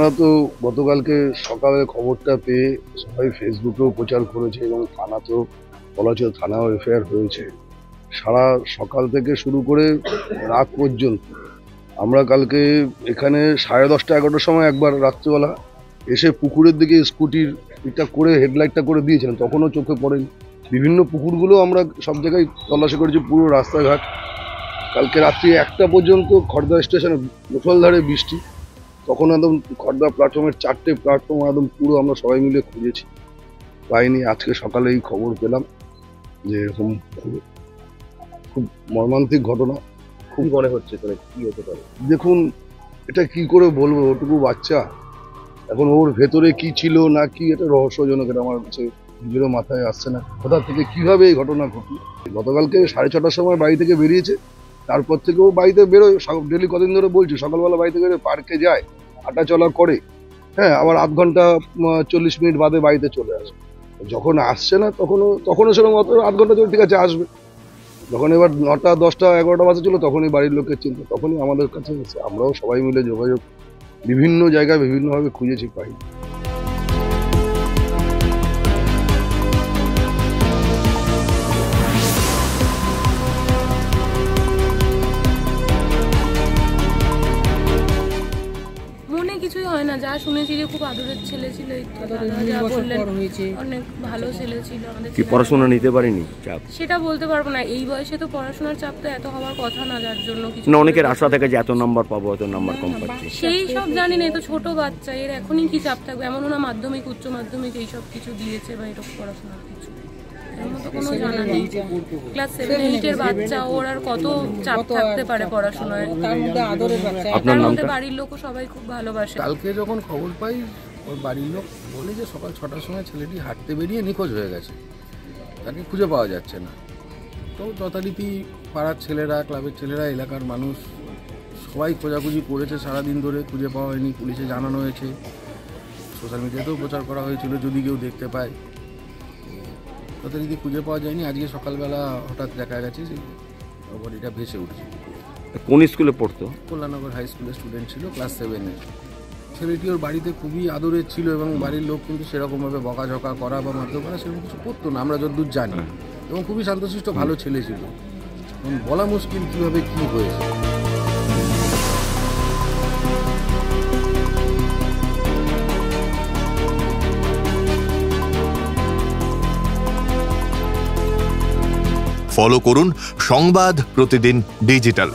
আপনারা তো গতকালকে সকালে খবরটা পেয়ে সবাই ফেসবুকেও প্রচার করেছে এবং থানাতেও বলা হচ্ছে, থানাও এফআইআর হয়েছে। সারা সকাল থেকে শুরু করে রাত পর্যন্ত আমরা কালকে এখানে 10:30 11টার সময় একবার রাত্রিবেলা এসে পুকুরের দিকে স্কুটির এটা করে হেডলাইটটা করে দিয়েছিলাম, তখনও চোখে পড়েনি। বিভিন্ন পুকুরগুলো আমরা সব জায়গায় তল্লাশি করেছি, পুরো রাস্তাঘাট। কালকে রাত্রি 1টা পর্যন্ত খড়দা স্টেশনে মুষলধারে বৃষ্টি, তখন একদম খড়দা প্ল্যাটফর্মের 4টে প্ল্যাটফর্ম একদম পুরো আমরা সবাই মিলে খুঁজেছি, পাইনি। আজকে সকালে এই খবর পেলাম যে এরকম খুব মর্মান্তিক ঘটনা। খুব মনে হচ্ছে তোর কি হতে পারে? দেখুন, এটা কি করে বলবো, ওটুকু বাচ্চা, এখন ওর ভেতরে কি ছিল না কি এটা রহস্যজনক। এটা আমার কাছে নিজেরও মাথায় আসছে না, কোথা থেকে কিভাবে এই ঘটনা ঘটলো। গতকালকে 6:30টার সময় বাড়ি থেকে বেরিয়েছে, তারপর থেকে ও বাড়িতে বেরোয় ডেলি, কদিন ধরে বলছি, সকালবেলা বাড়ি থেকে বেরোয়, পার্কে যায়, হাঁটাচলা করে, হ্যাঁ, আবার আধ ঘন্টা 40 মিনিট বাদে বাড়িতে চলে আসে। যখন আসছে না তখনও সেরকম অত আধ ঘন্টা চলে, ঠিক আছে আসবে। যখন এবার 9টা 10টা 11টা বাজে ছিল, তখনই বাড়ির লোকের চিন্তা, তখনই আমাদের কাছে এসে আমরাও সবাই মিলে যোগাযোগ বিভিন্ন জায়গায় বিভিন্নভাবে খুঁজেছি, পাই। মনে কিছুই হয় না, যা শুনেছি যে খুব আদরের ছেলে ছিল, যা বললেন অনেক ভালো ছেলে ছিল। আমাদের কি পড়াশোনা নিতে পারিনি চাপ? সেটা বলতে পারবো না, এই বয়সে তো পড়াশোনার চাপ তো এত হওয়ার কথা না, যার জন্য কিছু না, অনেকের আশা থাকে যে এত নাম্বার পাবো, এত নাম্বার কম পাচ্ছি, সেই সব জানি না। তো ছোট বাচ্চা, এর এখনই কি চাপ থাকবে? এমনও না মাধ্যমিক উচ্চ মাধ্যমিক এইসব কিছু দিয়েছে বা এরকম পড়াশোনার কিছু এর মতো কোনো জানা নেই। ক্লাস 7 8 এর বাচ্চা, ওর আর কত চাপ থাকতে পারে পড়াশোনায়? আপনার মধ্যে বাড়ির লোকও সবাই খুব ভালোবাসে। কালকে যখন খবর পাই, ওর বাড়ির লোক বলে যে সকাল 6টার সময় ছেলেটি হাঁটতে বেরিয়ে নিখোঁজ হয়ে গেছে, তাকে খুঁজে পাওয়া যাচ্ছে না। তো যথারীতি পাড়ার ছেলেরা, ক্লাবের ছেলেরা, এলাকার মানুষ সবাই খোঁজাখুঁজি করেছে সারাদিন ধরে, খুঁজে পাওয়া হয়নি। পুলিশে জানানো হয়েছে, সোশ্যাল মিডিয়াতেও প্রচার করা হয়েছিল যদি কেউ দেখতে পায়। যথারীতি খুঁজে পাওয়া যায়নি। আজকে সকালবেলা হঠাৎ দেখা গেছে যে বডিটা ভেসে উঠছে। কোন স্কুলে পড়তো? কল্যাণনগর হাই স্কুলের স্টুডেন্ট ছিল, ক্লাস 7-এর। ছেলেটি ওর বাড়িতে খুবই আদরের ছিল এবং বাড়ির লোক কিন্তু সেরকমভাবে বকাঝকা করা বা মারধর করা সেরকম কিছু করতো না, আমরা যতদূর জানি। এবং খুবই শান্তশিষ্ট ভালো ছেলে ছিল, বলা মুশকিল কীভাবে কী হয়েছে। ফলো করুন সংবাদ প্রতিদিন ডিজিটাল।